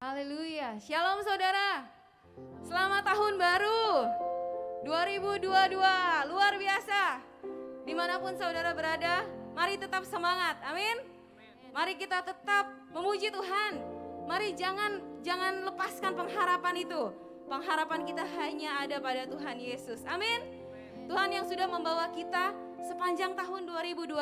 Haleluya. Shalom saudara. Selamat tahun baru 2022. Luar biasa. Dimanapun saudara berada, mari tetap semangat. Amin. Mari kita tetap memuji Tuhan. Mari jangan lepaskan pengharapan itu. Pengharapan kita hanya ada pada Tuhan Yesus. Amin. Tuhan yang sudah membawa kita sepanjang tahun 2021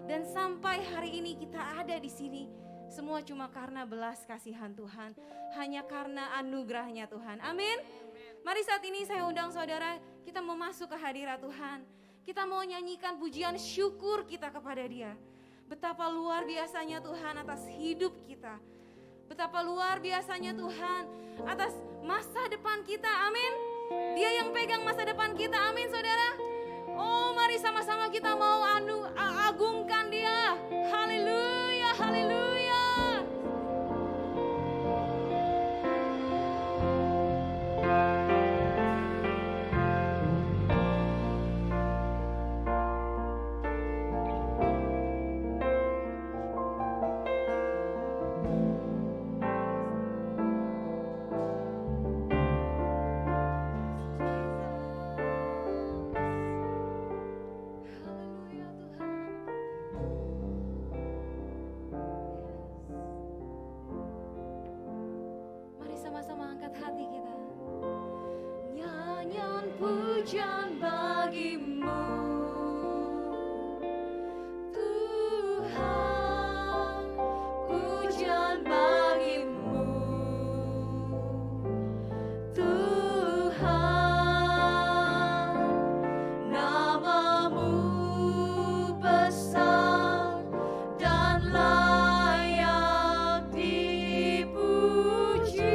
dan sampai hari ini kita ada di sini. Semua cuma karena belas kasihan Tuhan, hanya karena anugerahnya Tuhan. Amin. Mari saat ini saya undang saudara, kita mau masuk ke hadirat Tuhan. Kita mau nyanyikan pujian syukur kita kepada Dia. Betapa luar biasanya Tuhan atas hidup kita. Betapa luar biasanya Tuhan atas masa depan kita. Amin. Dia yang pegang masa depan kita. Amin saudara. Oh mari sama-sama kita mau agungkan Dia. Haleluya, haleluya. Sama-sama angkat hati kita. Nyanyian pujian bagimu Tuhan, pujian bagimu Tuhan, namamu besar dan layak dipuji.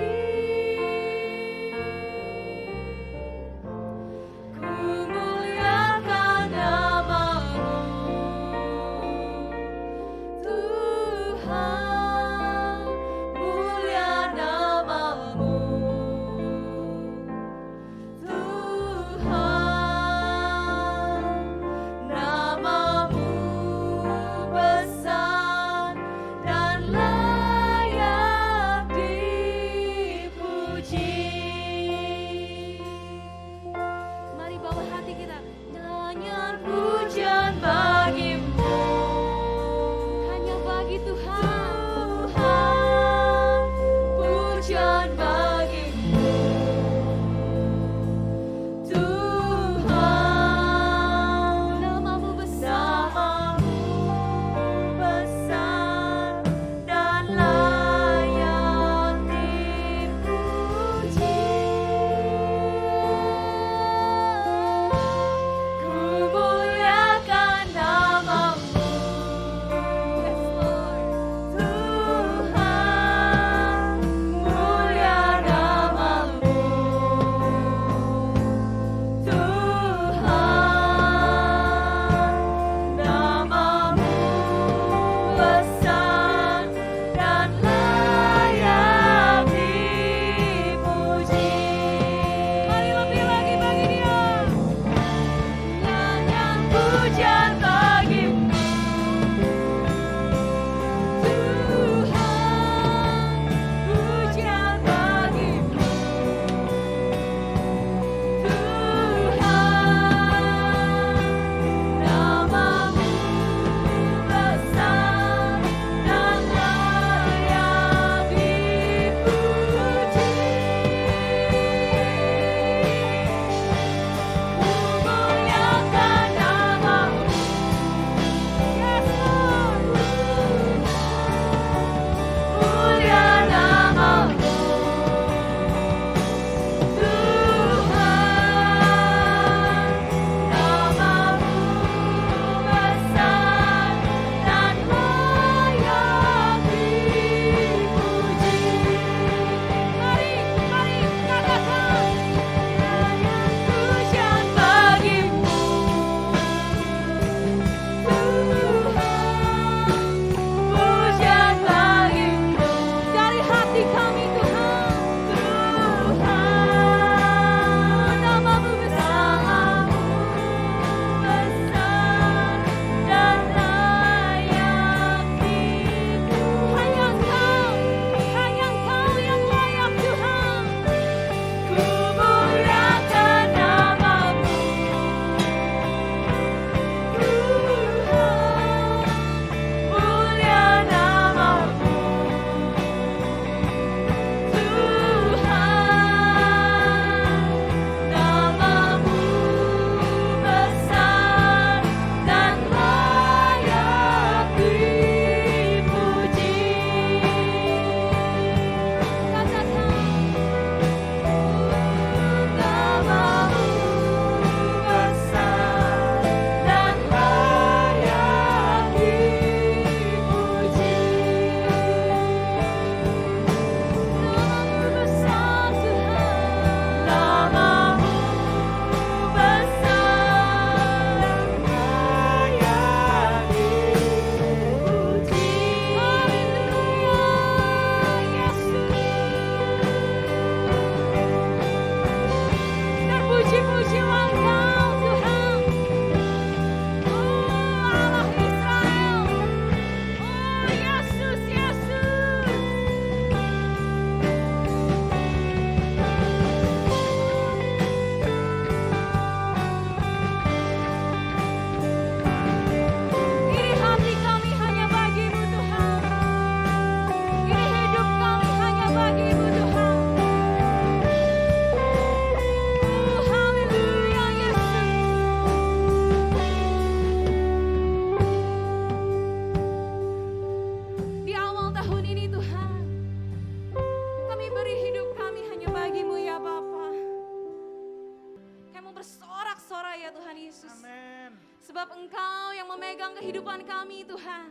Engkau yang memegang kehidupan kami Tuhan.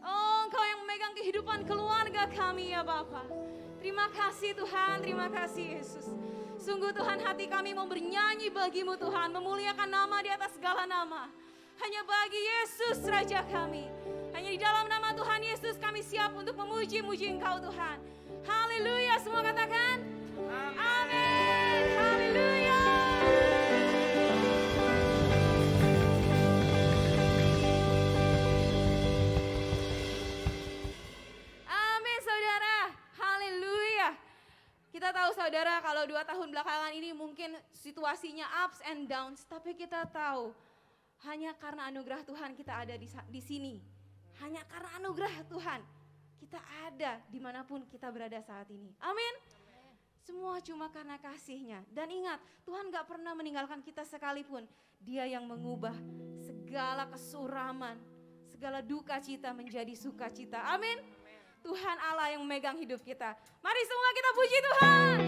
Oh, Engkau yang memegang kehidupan keluarga kami ya Bapa. Terima kasih Tuhan, terima kasih Yesus. Sungguh Tuhan, hati kami mau bernyanyi bagimu Tuhan, memuliakan nama di atas segala nama. Hanya bagi Yesus Raja kami. Hanya di dalam nama Tuhan Yesus kami siap untuk memuji-muji Engkau Tuhan. Haleluya, semua katakan amin. Haleluya. Amin saudara, haleluya. Kita tahu saudara kalau 2 tahun belakangan ini mungkin situasinya ups and downs. Tapi kita tahu hanya karena anugerah Tuhan kita ada di sini. Hanya karena anugerah Tuhan kita ada dimanapun kita berada saat ini. Amin. Semua cuma karena kasih-Nya. Dan ingat, Tuhan gak pernah meninggalkan kita sekalipun. Dia yang mengubah segala kesuraman, segala duka cita menjadi sukacita. Amin. Tuhan Allah yang memegang hidup kita. Mari semua kita puji Tuhan.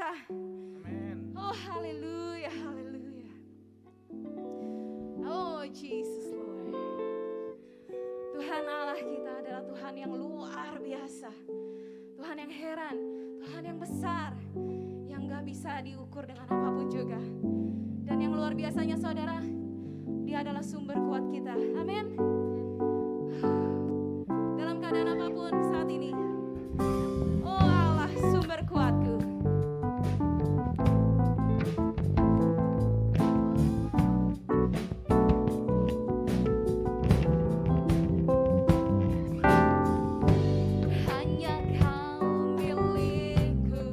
kita. Amin. Oh haleluya, haleluya. Oh Jesus Lord. Tuhan Allah kita adalah Tuhan yang luar biasa. Tuhan yang heran, Tuhan yang besar, yang gak bisa diukur dengan apapun juga. Dan yang luar biasanya saudara, Dia adalah sumber kuat kita. Amin. Dalam keadaan apapun saat ini, oh Allah sumber kuatku. Hanya Kau milikku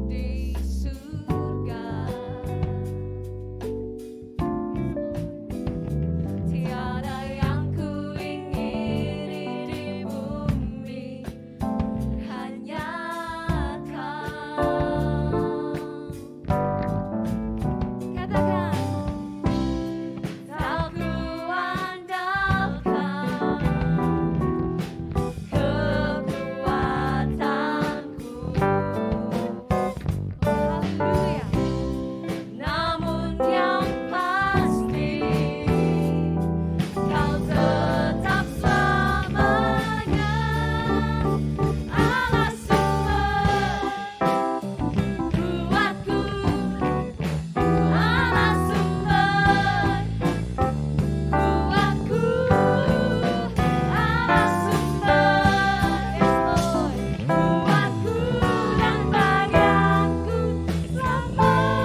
di surga. Tiada yang ku ingini di bumi, hanya Kau. Katakan, tak ku andalkan kekuatanku. Oh, haleluya. Namun yang pasti Kau tetap selamanya Allah sumber kuatku, Allah sumber kuatku, Allah sumber, yes Lord, kuatku dan bagianku selamanya.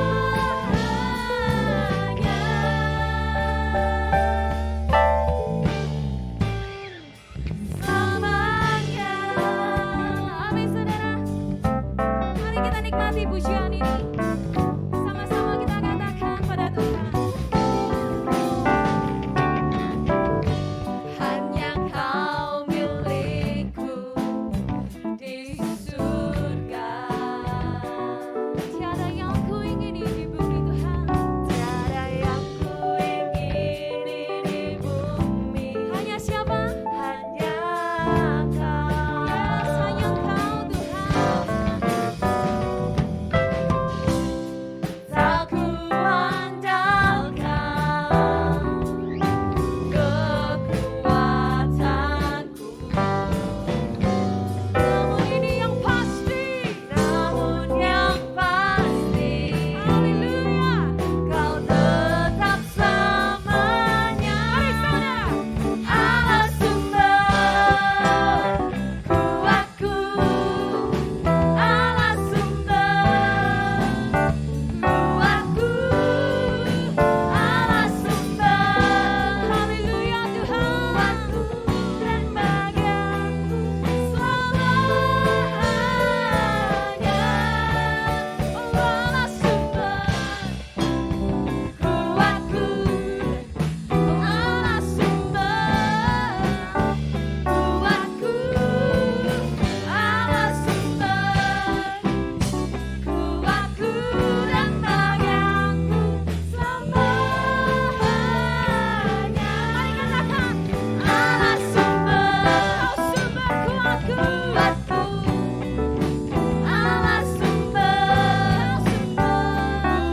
Amin saudara. Mari kita nikmati pujian ini. Sama-sama kita katakan pada Tuhan. Hanya Kau milikku di surga. Tiada yang ku ingini di bumi Tuhan. Tiada yang ku ingini di bumi. Hanya siapa? Hanya Kau. Yes, hanya Kau Tuhan. Tak ku andalkan kekuatanku. Namun ini yang pasti, namun yang pasti, haleluya, Kau tetap selamanya. Mari saudara, Allah sumber kuatku, Allah sumber kuatku, Allah sumber, haleluya Tuhan, dan bagianku selamanya. Oh Allah sumber kuatku, oh Allah sumber kuatku, Allah sumber kuatku dan bagianku selamanya. Mari katakan, Allah sumber, Kau sumber kuatku, Allah sumber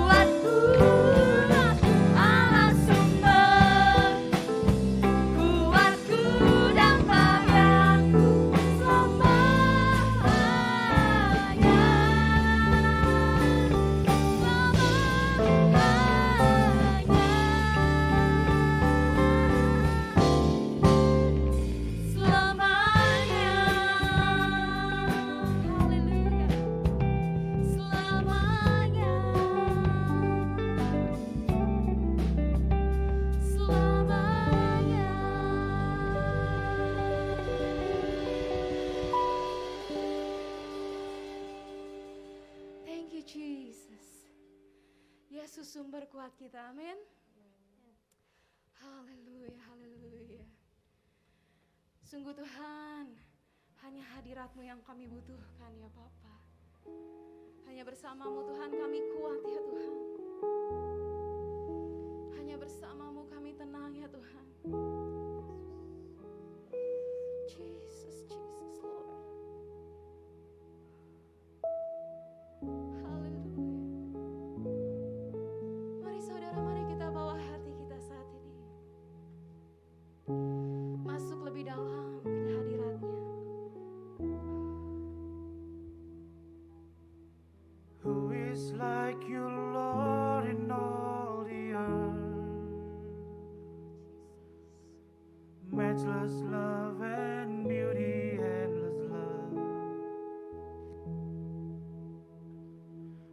kuatku, Allah sumber kuatku dan bagianku selamanya, haleluya, selamanya, selamanya. Thank you Jesus. Yesus sumber kuat kita, amin. Haleluya, haleluya. Sungguh Tuhan, hanya hadirat-Mu yang kami butuhkan ya Bapa. Hanya bersama-Mu Tuhan kami kuat ya Tuhan. Hanya bersama-Mu kami tenang ya Tuhan. Jesus, Jesus Lord.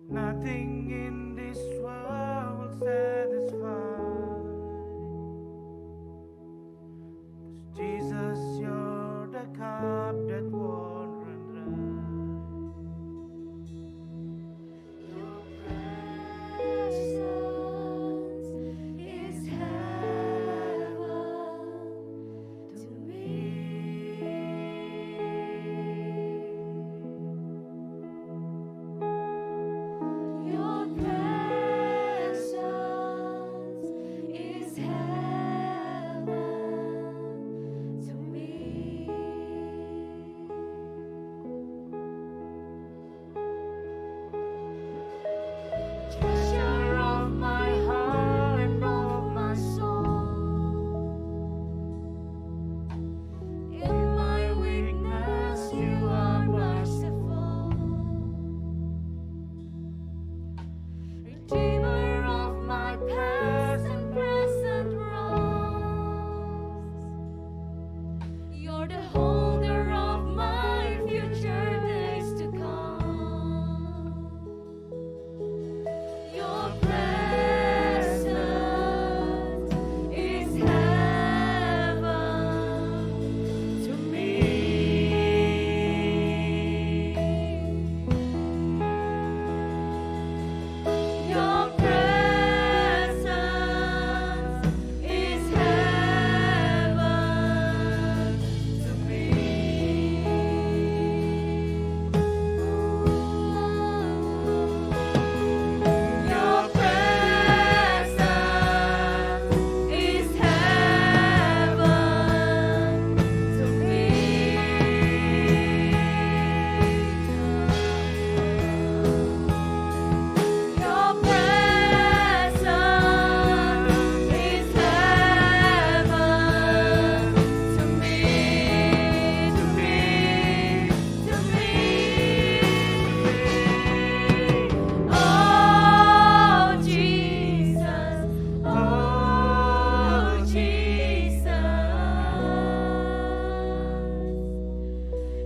Nothing in this world will satisfy. 'Cause Jesus, you're the cup that won't run dry. Your presence is heaven to me. Your presence is heaven to me. Treasure of my heart and of my soul. In my weakness, you are merciful. Redeemer of my past and present wrongs. You're the holder of my future days to come. Your presence is heaven to me. Your presence is heaven to me. Your presence is heaven to me. Your presence is heaven to me. Oh Jesus, oh Jesus,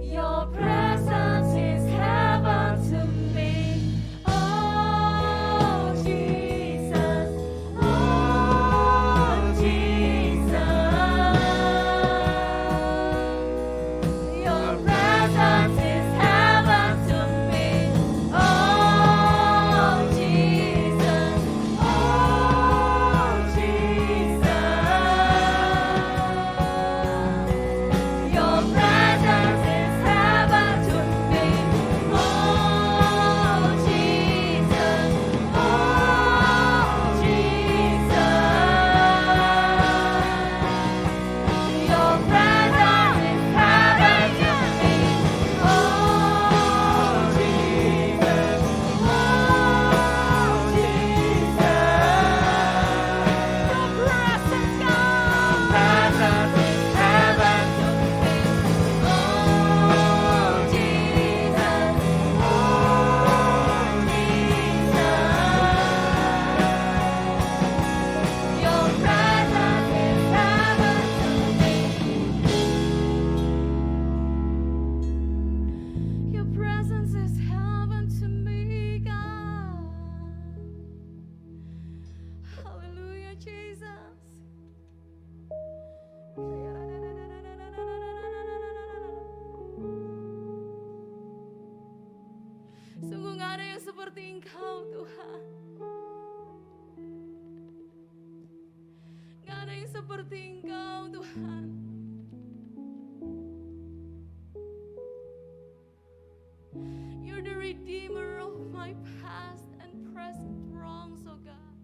your presence is heaven to me. Oh Jesus, oh Jesus, your presence is heaven to me. Oh Jesus, oh Jesus, your presence is heaven to me. Oh Jesus, oh Jesus, your presence is heaven to me. Oh Jesus, oh Jesus, your presence, God, presence is heaven to me. Oh Jesus, oh Jesus, your presence is heaven to me. Your presence is heaven to me, God. Hallelujah, Jesus. Sungguh gak ada yang seperti Engkau, Tuhan. Gak ada yang seperti Engkau, Tuhan. You're the redeemer of my past and present wrongs, oh God.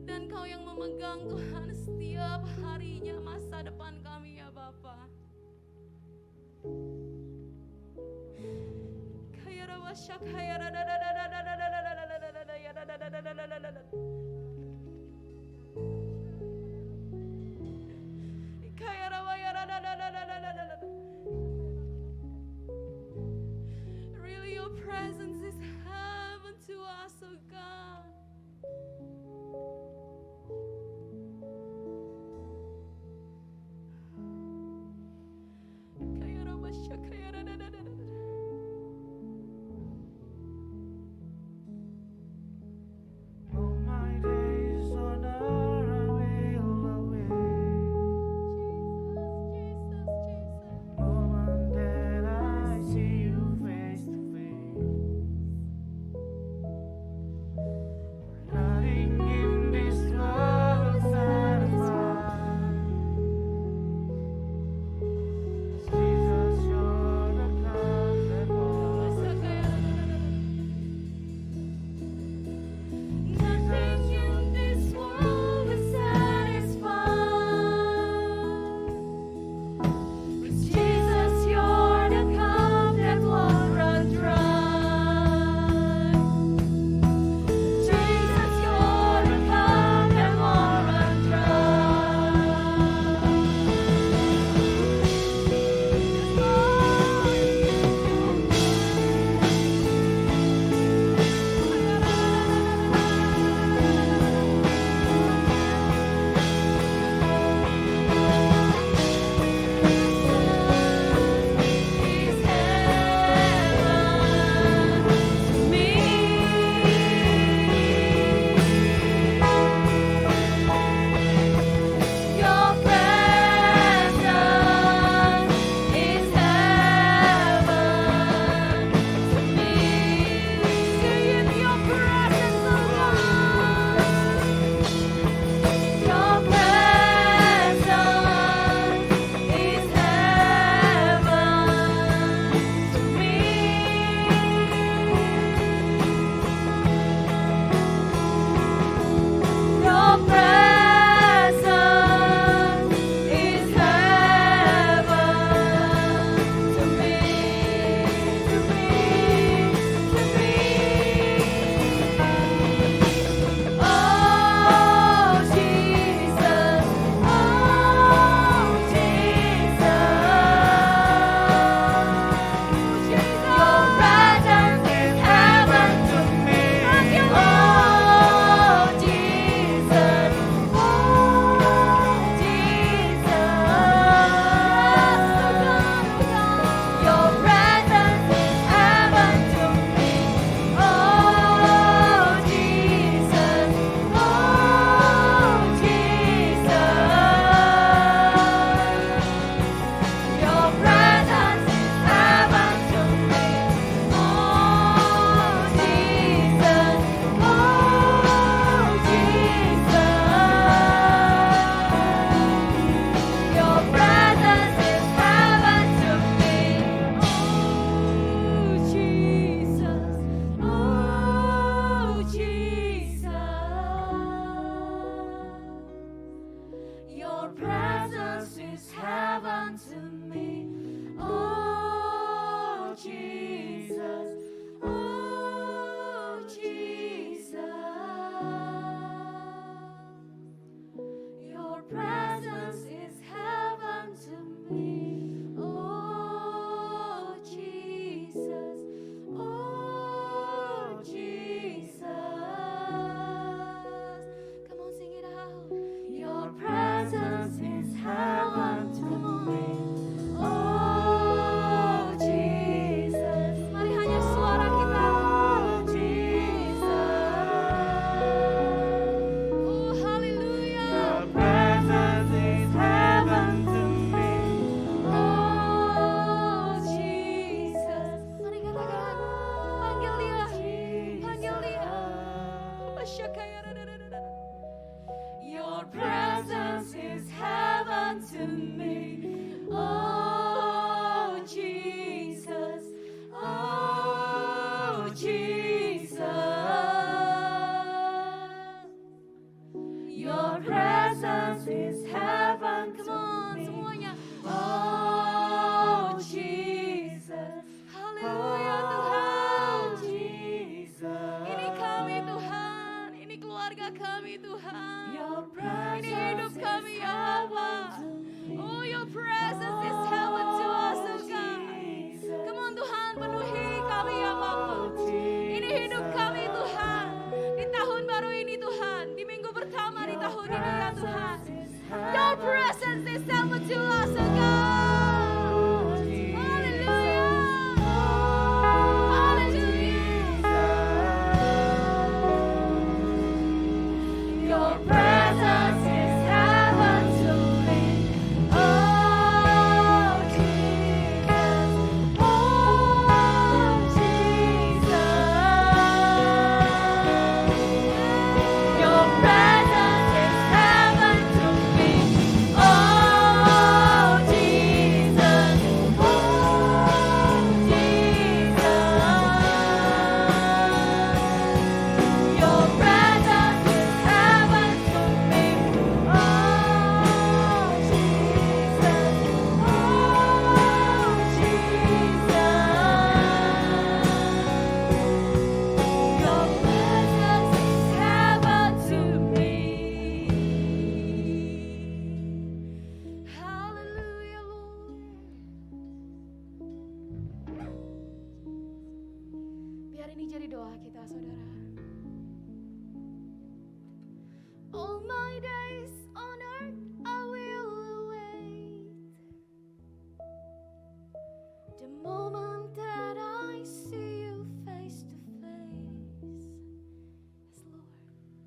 Dan Kau yang memegang, Tuhan, setiap harinya masa depan kami, ya Bapa. Kaya rawasya, kaya kaya rawaya. Really, your presence is heaven to us, oh God. Kaya rawasya, kaya kami Tuhan. Your Ini hidup presence kami is ya heaven Bapa. to me. Oh, your presence is heaven to us, oh God. Come on Tuhan, penuhi kami ya Bapa. Ini hidup kami Tuhan. Di tahun baru ini Tuhan, di minggu pertama di tahun ini ya Tuhan. Your presence is heaven to us, oh God. Hallelujah. Your presence is heaven to me. Oh Jesus, oh Jesus. Your presence is heaven to me. Oh Jesus, oh Jesus. Your presence is heaven to me. Oh Jesus, oh Jesus. Your presence is heaven to me. Hallelujah, Lord. Biar ini jadi doa kita, saudara. All my days on earth I will await the moment that I see you face to face. Yes, Lord.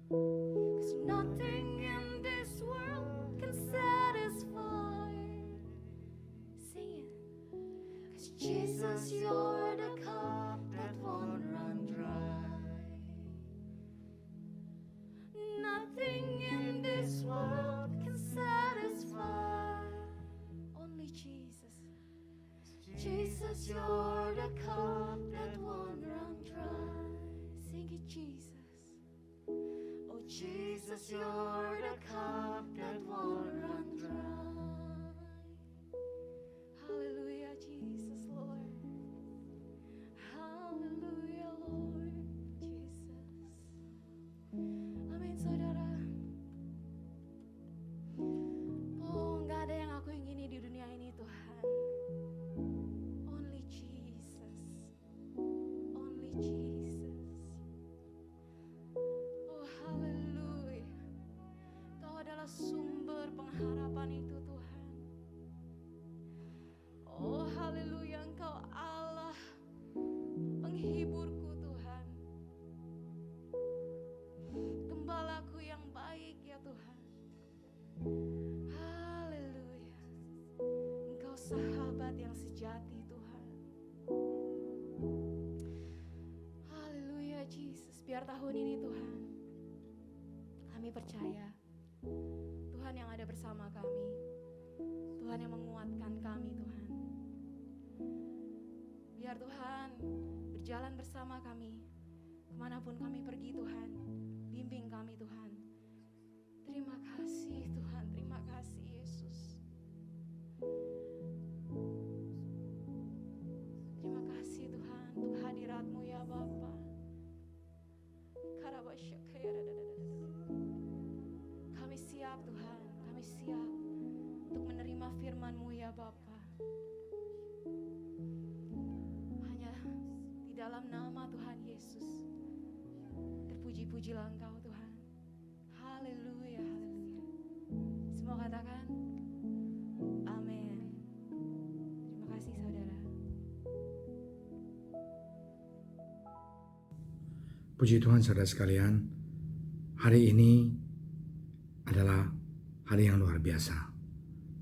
'Cause nothing in this world can satisfy. Sing it. 'Cause Jesus, you're the cup that won't run dry. Nothing in this world can satisfy. Only Jesus. Jesus, you're the cup that won't run dry. Sing it, Jesus. Oh, Jesus, you're the cup that won't run dry. Hallelujah, Jesus, Lord. Hallelujah, Lord Jesus. Amin, saudara. Oh, nggak ada yang aku ingini di dunia ini, Tuhan. Only Jesus. Only Jesus. Oh, haleluya. Kau adalah sumber pengharapan itu, Tuhan. Oh, haleluya. Engkau Allah penghiburku, Tuhan. Gembalaku yang baik, ya Tuhan. Haleluya. Engkau sahabat yang sejati, Tuhan. Haleluya, Jesus. Biar tahun ini, Tuhan, kami percaya Tuhan yang ada bersama kami, Tuhan yang menguatkan kami, Tuhan. Biar Tuhan berjalan bersama kami kemanapun kami pergi, Tuhan. Bimbing kami, Tuhan. Terima kasih, Tuhan. Terima kasih, Yesus. Terima kasih, Tuhan, untuk hadirat-Mu ya Bapa. Kami siap, Tuhan. Kami siap untuk menerima firman-Mu ya Bapa. Hanya di dalam nama Tuhan Yesus. Terpuji-pujilah Engkau, Tuhan. Haleluya, haleluya. Semua katakan amin. Terima kasih, saudara. Puji Tuhan, saudara sekalian. Hari ini adalah hari yang luar biasa.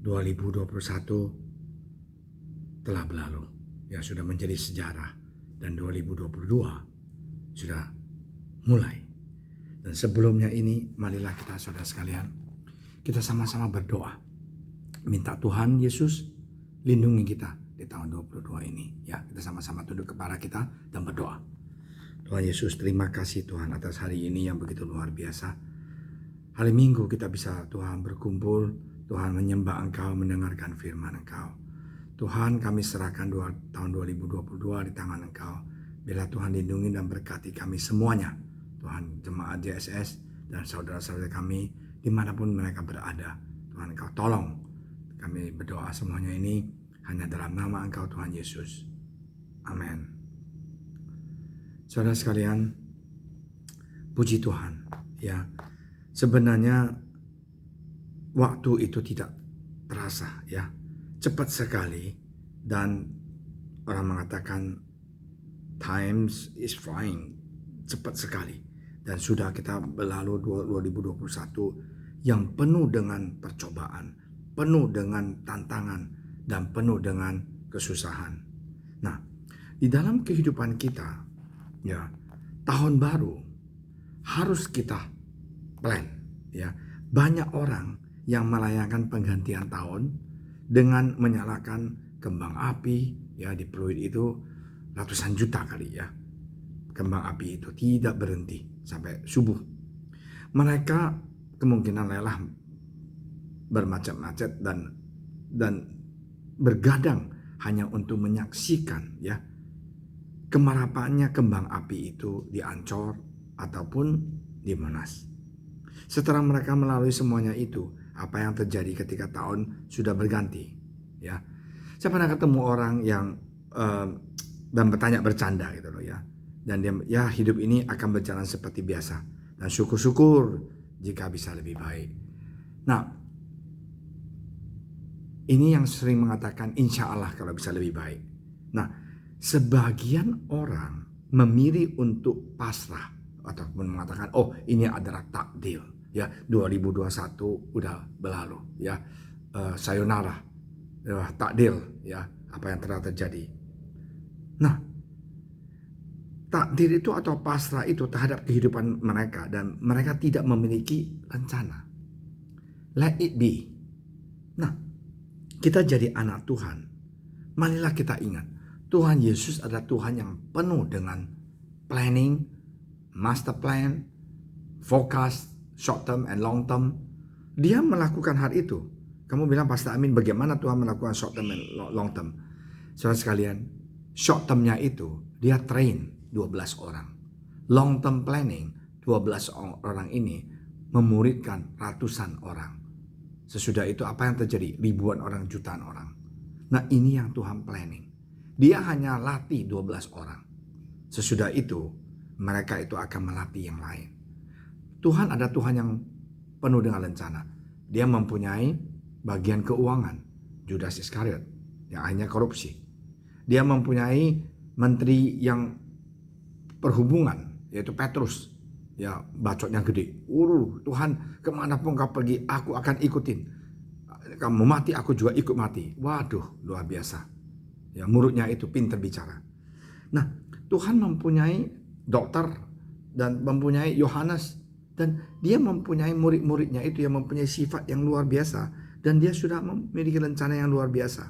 2021 telah berlalu. Ya, sudah menjadi sejarah. Dan 2022 sudah mulai. Dan sebelumnya ini, marilah kita, saudara sekalian, kita sama-sama berdoa. Minta Tuhan Yesus lindungi kita di tahun 2022 ini. Ya, kita sama-sama tunduk kepala kita dan berdoa. Tuhan Yesus, terima kasih Tuhan atas hari ini yang begitu luar biasa. Hari Minggu kita bisa, Tuhan, berkumpul, Tuhan, menyembah Engkau, mendengarkan firman Engkau. Tuhan, kami serahkan tahun 2022 di tangan Engkau. Bila Tuhan lindungi dan berkati kami semuanya. Tuhan, jemaat JSS dan saudara-saudara kami dimanapun mereka berada. Tuhan, Engkau tolong. Kami berdoa semuanya ini hanya dalam nama Engkau Tuhan Yesus. Amin. Saudara sekalian, puji Tuhan. Ya, sebenarnya waktu itu tidak terasa, ya, cepat sekali, dan orang mengatakan times is flying, cepat sekali, dan sudah kita berlalu 2021 yang penuh dengan percobaan, penuh dengan tantangan, dan penuh dengan kesusahan. Nah, di dalam kehidupan kita, ya, tahun baru harus kita plan, ya. Banyak orang yang merayakan penggantian tahun dengan menyalakan kembang api, ya, di Pluit itu ratusan juta kali, ya. Kembang api itu tidak berhenti sampai subuh. Mereka kemungkinan lelah bermacet-macet dan bergadang hanya untuk menyaksikan, ya, kemarapannya kembang api itu di Ancol ataupun di Monas. Setelah mereka melalui semuanya itu, apa yang terjadi ketika tahun sudah berganti, ya. Saya pernah ketemu orang yang dan bercanda gitu loh, ya. Dan dia, ya, hidup ini akan berjalan seperti biasa dan syukur-syukur jika bisa lebih baik. Nah, ini yang sering mengatakan insya Allah kalau bisa lebih baik. Nah, sebagian orang memilih untuk pasrah ataupun mengatakan, oh, ini adalah takdir, ya, 2021 udah berlalu, ya, sayonara, ya, takdir, ya, apa yang telah terjadi. Nah, takdir itu atau pasrah itu terhadap kehidupan mereka, dan mereka tidak memiliki rencana. Let it be. Nah, kita jadi anak Tuhan, marilah kita ingat Tuhan Yesus adalah Tuhan yang penuh dengan planning, master plan, forecast, short term and long term. Dia melakukan hal itu. Kamu bilang, Pastor Amin, bagaimana Tuhan melakukan short term and long term? Saudara sekalian, short termnya itu dia train 12 orang. Long term planning, 12 orang ini memuridkan ratusan orang. Sesudah itu apa yang terjadi? Ribuan orang, jutaan orang. Nah, ini yang Tuhan planning. Dia hanya latih 12 orang. Sesudah itu mereka itu akan melatih yang lain. Tuhan ada Tuhan yang penuh dengan rencana. Dia mempunyai bagian keuangan, Judas Iskariot, yang akhirnya korupsi. Dia mempunyai menteri yang perhubungan, yaitu Petrus, ya, bacotnya gede. Tuhan, kemanapun kau pergi, aku akan ikutin. Kamu mati, aku juga ikut mati. Waduh, luar biasa. Ya, mulutnya itu pintar bicara. Nah, Tuhan mempunyai dokter dan mempunyai Yohanes, dan dia mempunyai murid-muridnya itu yang mempunyai sifat yang luar biasa, dan dia sudah memiliki rencana yang luar biasa.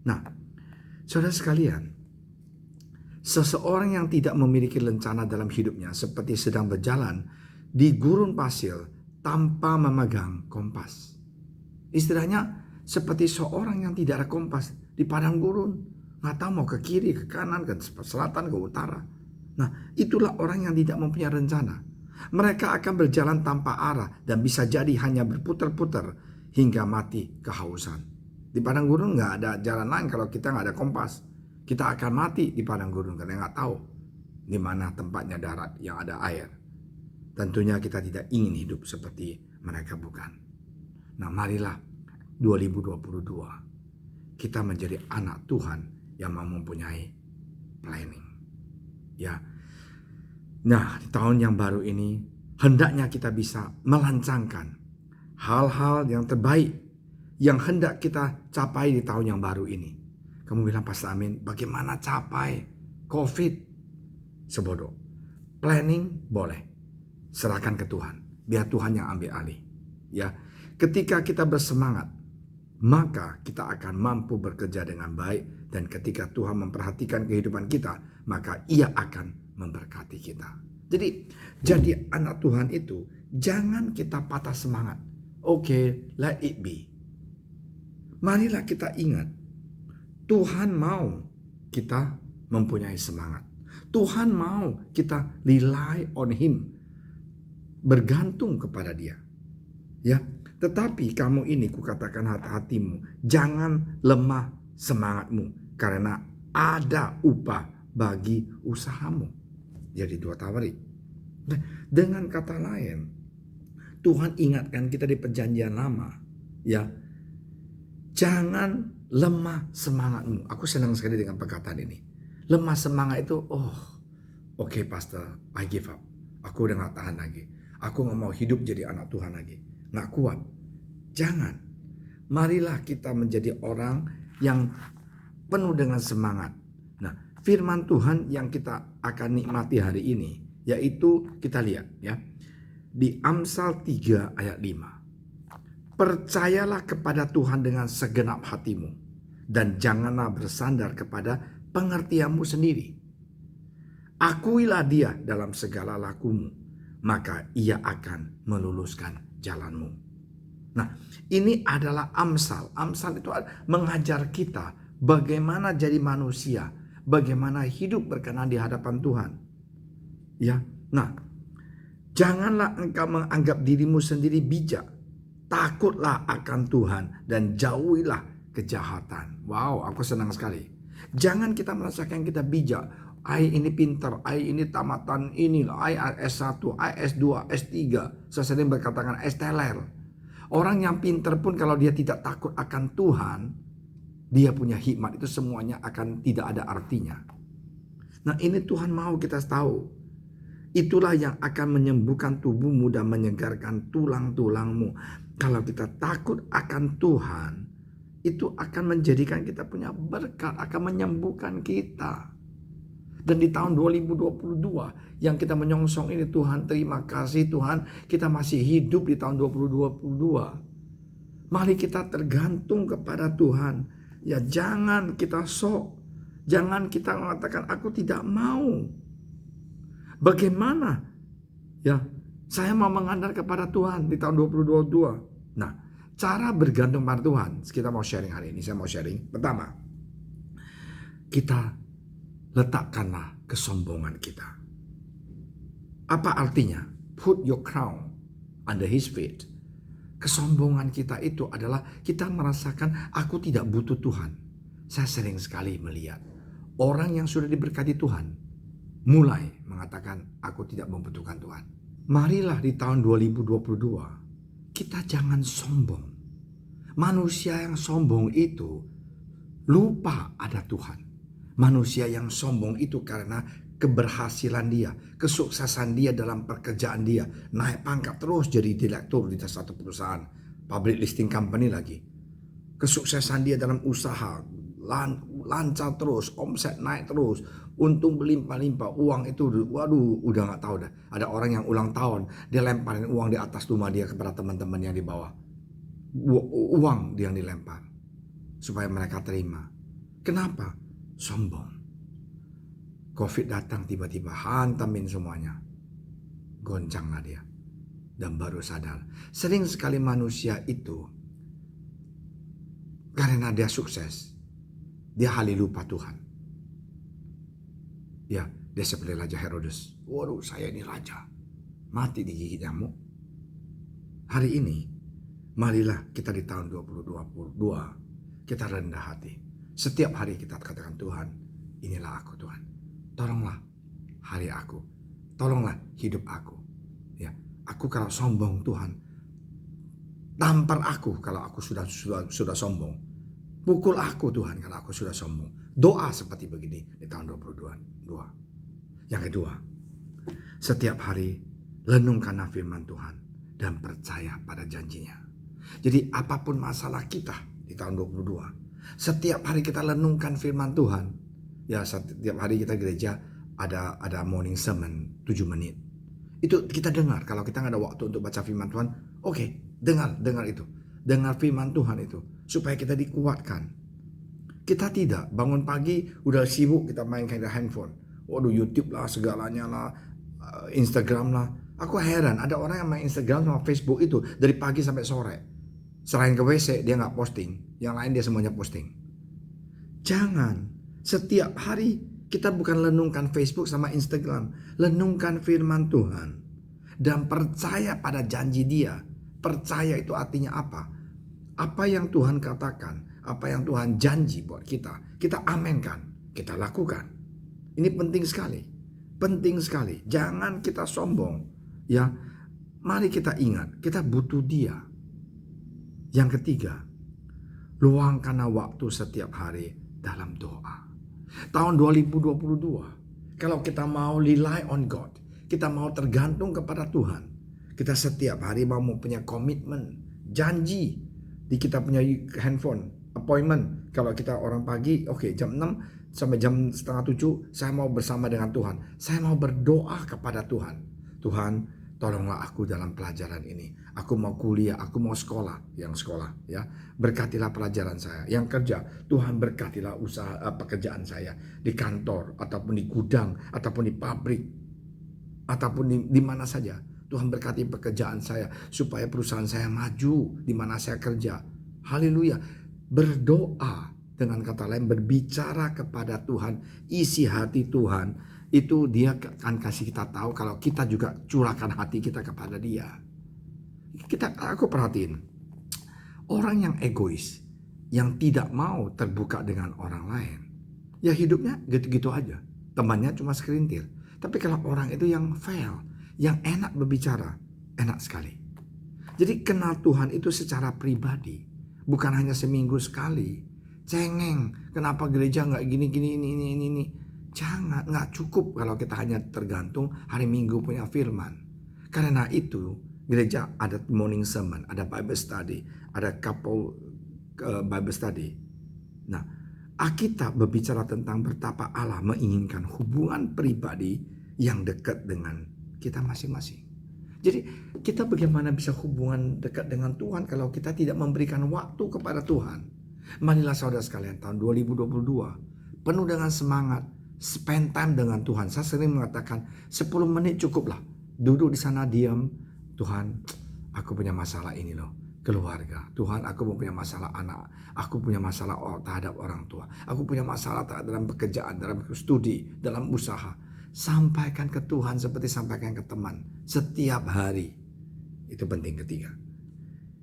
Nah, saudara sekalian, seseorang yang tidak memiliki rencana dalam hidupnya seperti sedang berjalan di gurun pasir tanpa memegang kompas. Istilahnya seperti seorang yang tidak ada kompas di padang gurun, nggak tahu mau ke kiri, ke kanan, ke selatan, ke utara. Nah, itulah orang yang tidak mempunyai rencana. Mereka akan berjalan tanpa arah dan bisa jadi hanya berputar-putar hingga mati kehausan. Di padang gurun nggak ada jalan lain kalau kita nggak ada kompas. Kita akan mati di padang gurun karena nggak tahu di mana tempatnya darat yang ada air. Tentunya kita tidak ingin hidup seperti mereka, bukan. Nah, marilah 2022 kita menjadi anak Tuhan yang mempunyai planning. Ya. Nah, di tahun yang baru ini hendaknya kita bisa melancangkan hal-hal yang terbaik yang hendak kita capai di tahun yang baru ini. Kamu bilang, Pastor Amin, bagaimana capai COVID? Sebodoh. Planning boleh. Serahkan ke Tuhan. Biar Tuhan yang ambil alih. Ya. Ketika kita bersemangat, maka kita akan mampu bekerja dengan baik, dan ketika Tuhan memperhatikan kehidupan kita, maka Ia akan memberkati kita. Jadi anak Tuhan itu jangan kita patah semangat. Oke, let it be. Marilah kita ingat, Tuhan mau kita mempunyai semangat. Tuhan mau kita rely on Him. bergantung kepada Dia. Ya, tetapi kamu ini kukatakan hati-hatimu, jangan lemah semangatmu, karena ada upah bagi usahamu. Jadi 2 Tawarik. Nah, dengan kata lain, Tuhan ingatkan kita di perjanjian lama, ya, jangan lemah semangatmu. Aku senang sekali dengan perkataan ini. Lemah semangat itu, oke, pastor, I give up. Aku udah gak tahan lagi. Aku gak mau hidup jadi anak Tuhan lagi. Gak kuat. Jangan. Marilah kita menjadi orang yang penuh dengan semangat. Nah, firman Tuhan yang kita akan nikmati hari ini, yaitu kita lihat ya, di Amsal 3 ayat 5. Percayalah kepada Tuhan dengan segenap hatimu, dan janganlah bersandar kepada pengertianmu sendiri. Akuilah Dia dalam segala lakumu, maka Ia akan meluluskan jalanmu. Nah, ini adalah Amsal. Amsal itu mengajar kita bagaimana jadi manusia, bagaimana hidup berkenan di hadapan Tuhan. Ya, nah, janganlah engkau menganggap dirimu sendiri bijak. Takutlah akan Tuhan dan jauhilah kejahatan. Wow, aku senang sekali. Jangan kita merasakan kita bijak. I ini pintar, I ini tamatan inilah, I S1, I S2, S3. Saya sering berkatakan S teler. Orang yang pintar pun kalau dia tidak takut akan Tuhan, dia punya hikmat, itu semuanya akan tidak ada artinya. Nah, ini Tuhan mau kita tahu. Itulah yang akan menyembuhkan tubuhmu dan menyegarkan tulang-tulangmu. Kalau kita takut akan Tuhan, itu akan menjadikan kita punya berkat, akan menyembuhkan kita. Dan di tahun 2022 yang kita menyongsong ini, Tuhan terima kasih Tuhan, kita masih hidup di tahun 2022. Mari kita tergantung kepada Tuhan. Ya, jangan kita sok. Jangan kita mengatakan aku tidak mau. Bagaimana? Ya, saya mau mengandalkan kepada Tuhan di tahun 2022. Nah, cara bergantung pada Tuhan, kita mau sharing hari ini. Saya mau sharing. Pertama, kita letakkanlah kesombongan kita. Apa artinya? Put your crown under His feet. Kesombongan kita itu adalah kita merasakan aku tidak butuh Tuhan. Saya sering sekali melihat orang yang sudah diberkati Tuhan mulai mengatakan aku tidak membutuhkan Tuhan. Marilah di tahun 2022 kita jangan sombong. Manusia yang sombong itu lupa ada Tuhan. Manusia yang sombong itu karena keberhasilan dia, kesuksesan dia dalam pekerjaan dia, naik pangkat terus jadi direktur di satu perusahaan, public listing company lagi. Kesuksesan dia dalam usaha, lancar terus, omset naik terus, untung berlimpah-limpah, uang itu, waduh, udah nggak tahu dah. Ada orang yang ulang tahun, dia lemparin uang di atas rumah dia kepada teman-teman yang di bawah. Uang dia yang dilempar supaya mereka terima. Kenapa? Sombong. Covid datang tiba-tiba hantamin semuanya. Goncanglah dia. Dan baru sadar. Sering sekali manusia itu karena dia sukses, dia halil lupa Tuhan. Ya, dia seperti Raja Herodes. Waduh, saya ini raja. Mati digigit nyamuk. Hari ini, marilah kita di tahun 2022, kita rendah hati. Setiap hari kita katakan, Tuhan, inilah aku Tuhan. Tolonglah hari aku. Tolonglah hidup aku. Ya, aku kalau sombong Tuhan, tampar aku kalau aku sudah sombong. Pukul aku Tuhan kalau aku sudah sombong. Doa seperti begini di tahun 2022. Yang kedua, setiap hari renungkanlah firman Tuhan dan percaya pada janjinya. Jadi apapun masalah kita di tahun 2022, setiap hari kita renungkan firman Tuhan. Ya, setiap hari kita gereja ada morning sermon 7 menit. Itu kita dengar. Kalau kita nggak ada waktu untuk baca firman Tuhan, oke, dengar itu. Dengar firman Tuhan itu supaya kita dikuatkan. Kita tidak bangun pagi udah sibuk kita main kayak handphone. Waduh, YouTube lah, segalanya lah, Instagram lah. Aku heran ada orang yang main Instagram sama Facebook itu dari pagi sampai sore. Selain ke WC dia nggak posting, yang lain dia semuanya posting. Jangan. Setiap hari kita bukan renungkan Facebook sama Instagram, renungkan firman Tuhan. dan percaya pada janji Dia. Percaya itu artinya apa? Apa yang Tuhan katakan, apa yang Tuhan janji buat kita, kita amenkan, kita lakukan. Ini penting sekali. Penting sekali. Jangan kita sombong. Ya, mari kita ingat, kita butuh Dia. Yang ketiga, luangkanlah waktu setiap hari dalam doa. Tahun 2022, kalau kita mau rely on God, kita mau tergantung kepada Tuhan, kita setiap hari mau punya komitmen, janji di kita punya handphone, appointment. Kalau kita orang pagi, oke, jam 6 sampai jam setengah 7, saya mau bersama dengan Tuhan. Saya mau berdoa kepada Tuhan. Tuhan, tolonglah aku dalam pelajaran ini. Aku mau kuliah, aku mau sekolah, yang sekolah ya. Berkatilah pelajaran saya. Yang kerja, Tuhan berkatilah usaha pekerjaan saya di kantor ataupun di gudang ataupun di pabrik ataupun di mana saja. Tuhan berkati pekerjaan saya supaya perusahaan saya maju di mana saya kerja. Haleluya. Berdoa, dengan kata lain berbicara kepada Tuhan, isi hati Tuhan. Itu Dia akan kasih kita tahu kalau kita juga curahkan hati kita kepada Dia. Aku perhatiin orang yang egois, yang tidak mau terbuka dengan orang lain, ya hidupnya gitu-gitu aja. Temannya cuma sekelintir. Tapi kalau orang itu yang fail, yang enak berbicara, enak sekali. Jadi kenal Tuhan itu secara pribadi, bukan hanya seminggu sekali. Cengeng, kenapa gereja nggak gini ini. Jangan, nggak cukup kalau kita hanya tergantung hari Minggu punya firman. Karena itu gereja ada morning sermon, ada Bible study, ada couple Bible study. Nah, Alkitab berbicara tentang betapa Allah menginginkan hubungan pribadi yang dekat dengan kita masing-masing. Jadi kita bagaimana bisa hubungan dekat dengan Tuhan kalau kita tidak memberikan waktu kepada Tuhan? Marilah saudara sekalian, tahun 2022 penuh dengan semangat, spend time dengan Tuhan. Saya sering mengatakan 10 menit cukuplah. Duduk di sana diam. Tuhan, aku punya masalah ini loh. Keluarga. Tuhan, aku mau punya masalah anak. Aku punya masalah terhadap orang tua. Aku punya masalah dalam pekerjaan, dalam studi, dalam usaha. Sampaikan ke Tuhan seperti sampaikan ke teman. Setiap hari. Itu penting ketiga.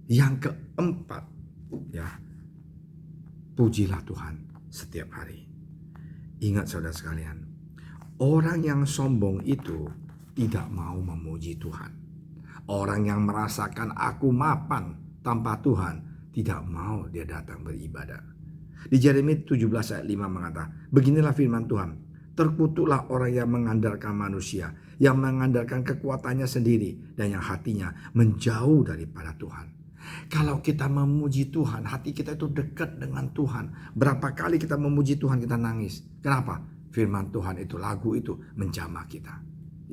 Yang keempat. Ya. Pujilah Tuhan setiap hari. Ingat saudara sekalian, orang yang sombong itu tidak mau memuji Tuhan. Orang yang merasakan aku mapan tanpa Tuhan tidak mau dia datang beribadah. Di Yeremia 17 ayat 5 mengatakan, beginilah firman Tuhan, terkutuklah orang yang mengandalkan manusia, yang mengandalkan kekuatannya sendiri dan yang hatinya menjauh daripada Tuhan. Kalau kita memuji Tuhan, hati kita itu dekat dengan Tuhan. Berapa kali kita memuji Tuhan kita nangis. Kenapa? Firman Tuhan itu, lagu itu menjamah kita.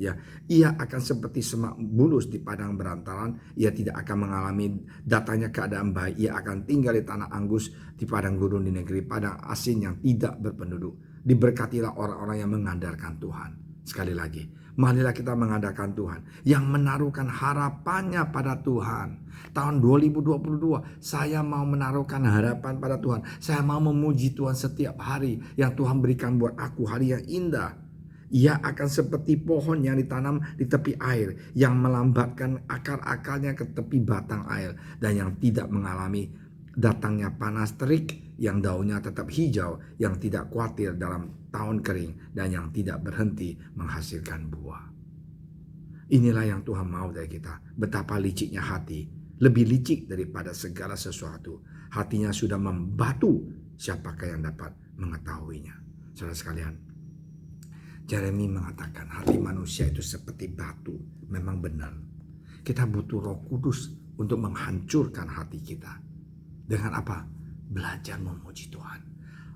Ya, ia akan seperti semak bulus di padang berantaran. Ia tidak akan mengalami datangnya keadaan baik. Ia akan tinggal di tanah anggus, di padang gurun, di negeri padang asin yang tidak berpenduduk. Diberkatilah orang-orang yang mengandalkan Tuhan. Sekali lagi, marilah kita mengandalkan Tuhan, yang menaruhkan harapannya pada Tuhan. Tahun 2022, saya mau menaruhkan harapan pada Tuhan. Saya mau memuji Tuhan setiap hari yang Tuhan berikan buat aku, hari yang indah. Ia akan seperti pohon yang ditanam di tepi air, yang melambatkan akar-akarnya ke tepi batang air, dan yang tidak mengalami datangnya panas terik, yang daunnya tetap hijau, yang tidak khawatir dalam tahun kering, dan yang tidak berhenti menghasilkan buah. Inilah yang Tuhan mau dari kita. Betapa liciknya hati, lebih licik daripada segala sesuatu. Hatinya sudah membatu, siapakah yang dapat mengetahuinya? Saudara sekalian, Yeremia mengatakan hati manusia itu seperti batu. Memang benar. Kita butuh Roh Kudus untuk menghancurkan hati kita. Dengan apa? Belajar memuji Tuhan.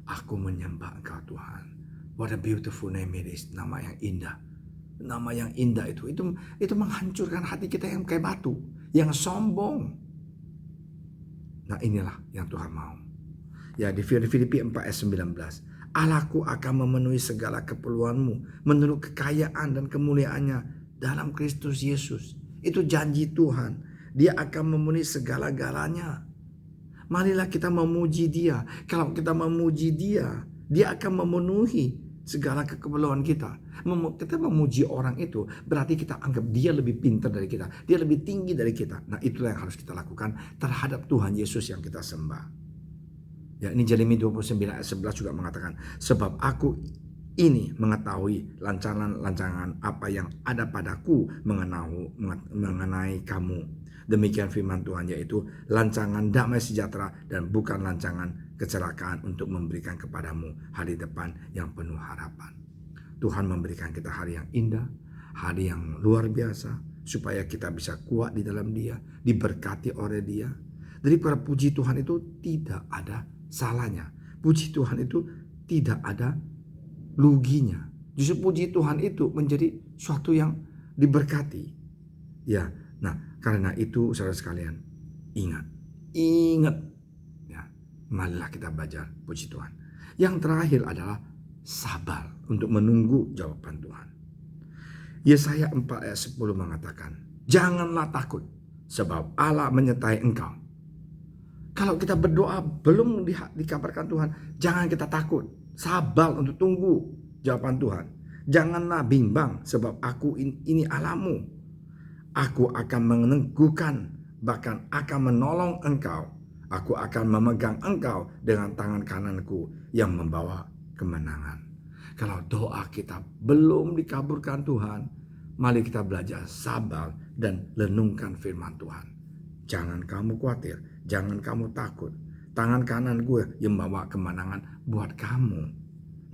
Aku menyembah Engkau Tuhan. What a beautiful name it is. Nama yang indah. Nama yang indah itu menghancurkan hati kita yang kayak batu, yang sombong. Nah, inilah yang Tuhan mau. Ya, di Filipi 4 ayat 19. Allahku akan memenuhi segala keperluanmu menurut kekayaan dan kemuliaannya dalam Kristus Yesus. Itu janji Tuhan. Dia akan memenuhi segala-galanya. Marilah kita memuji Dia. Kalau kita memuji Dia, Dia akan memenuhi segala keperluan kita. Kita memuji orang itu berarti kita anggap dia lebih pintar dari kita, dia lebih tinggi dari kita. Nah, itulah yang harus kita lakukan terhadap Tuhan Yesus yang kita sembah. Ya, ini Yeremia 29 ayat 11 juga mengatakan, sebab aku ini mengetahui lancangan apa yang ada padaku mengenai kamu. Demikian firman Tuhan, yaitu lancangan damai sejahtera dan bukan lancangan kecelakaan, untuk memberikan kepadamu hari depan yang penuh harapan. Tuhan memberikan kita hari yang indah, hari yang luar biasa, supaya kita bisa kuat di dalam Dia, diberkati oleh Dia. Jadi para puji Tuhan itu tidak ada salahnya. Puji Tuhan itu tidak ada ruginya. Justru puji Tuhan itu menjadi suatu yang diberkati. Ya, nah karena itu saudara sekalian, ingat ya, marilah kita belajar puji Tuhan. Yang terakhir adalah sabar untuk menunggu jawaban Tuhan. Yesaya 4 ayat 10 mengatakan, janganlah takut sebab Allah menyertai engkau. Kalau kita berdoa belum dikabarkan Tuhan, jangan kita takut. Sabar untuk tunggu jawaban Tuhan. Janganlah bimbang sebab aku ini Allahmu. Aku akan meneguhkan, bahkan akan menolong engkau. Aku akan memegang engkau dengan tangan kananku yang membawa kemenangan. Kalau doa kita belum dikabulkan Tuhan, mari kita belajar sabar dan renungkan firman Tuhan. Jangan kamu khawatir, jangan kamu takut. Tangan kanan gue yang membawa kemenangan buat kamu.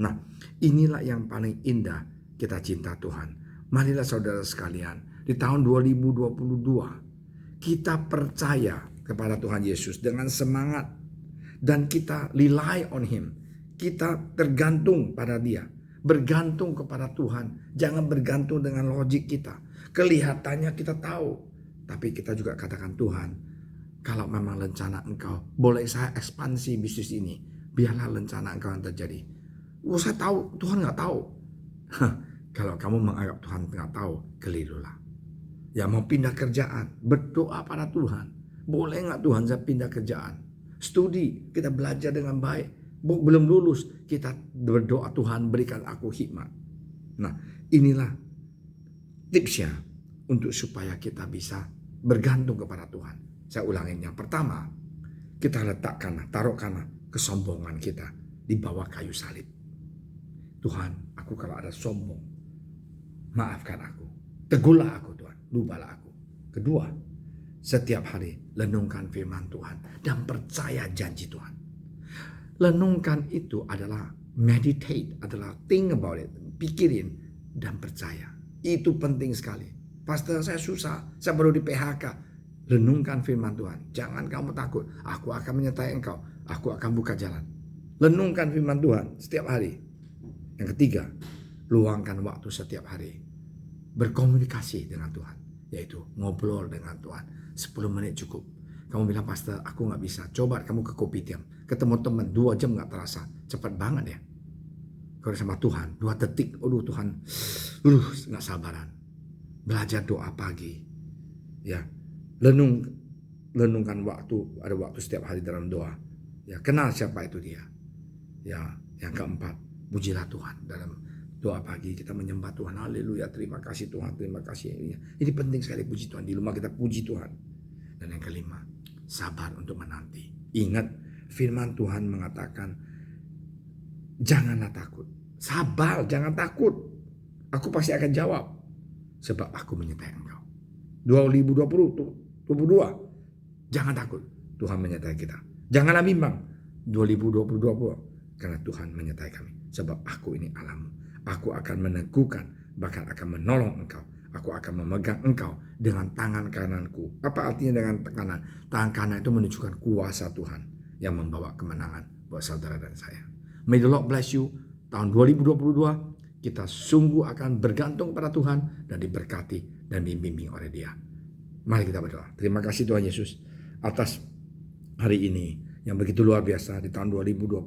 Nah, inilah yang paling indah kita cinta Tuhan. Marilah saudara sekalian, di tahun 2022 kita percaya kepada Tuhan Yesus dengan semangat, dan kita rely on Him. Kita tergantung pada Dia, bergantung kepada Tuhan. Jangan bergantung dengan logik kita. Kelihatannya kita tahu, tapi kita juga katakan, Tuhan, kalau memang rencana Engkau, boleh saya ekspansi bisnis ini, biarlah rencana Engkau yang terjadi. Saya tahu, Tuhan nggak tahu. Kalau kamu menganggap Tuhan nggak tahu, kelirulah. Ya, mau pindah kerjaan, berdoa pada Tuhan. Boleh nggak Tuhan saya pindah kerjaan? Studi, kita belajar dengan baik. Belum lulus, kita berdoa, Tuhan berikan aku hikmat. Nah, inilah tipsnya untuk supaya kita bisa bergantung kepada Tuhan. Saya ulangin, yang pertama, kita taruhkanlah kesombongan kita di bawah kayu salib. Tuhan, aku kalau ada sombong, maafkan aku. Tegurlah aku Tuhan, rubahlah aku. Kedua, setiap hari renungkan firman Tuhan dan percaya janji Tuhan. Renungkan itu adalah meditate, adalah think about it, pikirin dan percaya. Itu penting sekali. Pastor, saya susah, saya baru di PHK. Renungkan firman Tuhan. Jangan kamu takut, aku akan menyertai engkau, aku akan buka jalan. Renungkan firman Tuhan setiap hari. Yang ketiga, luangkan waktu setiap hari berkomunikasi dengan Tuhan, yaitu ngobrol dengan Tuhan. 10 menit cukup. Kamu bilang, Pastor, aku gak bisa. Coba kamu ke Kopitiam, ketemu teman 2 jam gak terasa. Cepat banget ya. Kalau sama Tuhan 2 detik, aduh Tuhan, gak sabaran. Belajar doa pagi, ya, renungkan waktu, ada waktu setiap hari dalam doa. Ya, kenal siapa itu dia. Ya, yang keempat, pujilah Tuhan dalam doa pagi, kita menyembah Tuhan. Haleluya, terima kasih Tuhan, terima kasih. Ini penting sekali puji Tuhan. Di rumah kita puji Tuhan. Dan yang kelima, sabar untuk menanti. Ingat, firman Tuhan mengatakan, janganlah takut. Sabar, jangan takut. Aku pasti akan jawab, sebab aku menyertai engkau. 2022, jangan takut. Tuhan menyertai kita. Janganlah bimbang. 2022, karena Tuhan menyertai kami. Sebab aku ini Allahmu. Aku akan meneguhkan, bahkan akan menolong engkau. Aku akan memegang engkau dengan tangan kananku. Apa artinya dengan kanan? Tangan kanan itu menunjukkan kuasa Tuhan yang membawa kemenangan buat saudara dan saya. May the Lord bless you. Tahun 2022 kita sungguh akan bergantung pada Tuhan dan diberkati dan dibimbing oleh Dia. Mari kita berdoa. Terima kasih Tuhan Yesus atas hari ini yang begitu luar biasa di tahun 2022.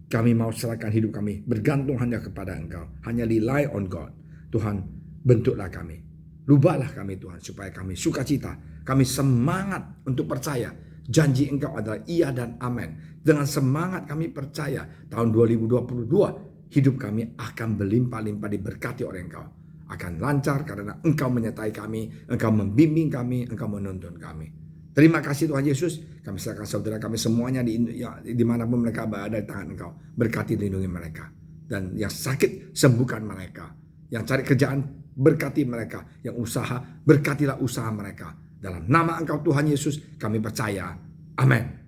Kami mau serahkan hidup kami bergantung hanya kepada Engkau. Hanya rely on God. Tuhan, bentuklah kami. Rubahlah kami Tuhan supaya kami sukacita. Kami semangat untuk percaya. Janji Engkau adalah iya dan amin. Dengan semangat kami percaya tahun 2022 hidup kami akan berlimpah-limpah diberkati oleh Engkau. Akan lancar karena Engkau menyertai kami, Engkau membimbing kami, Engkau menuntun kami. Terima kasih Tuhan Yesus. Kami serahkan saudara kami semuanya dimanapun mereka berada di tangan Engkau. Berkati, lindungi mereka. Dan yang sakit, sembuhkan mereka. Yang cari kerjaan, berkati mereka. Yang usaha, berkatilah usaha mereka. Dalam nama Engkau Tuhan Yesus kami percaya. Amin.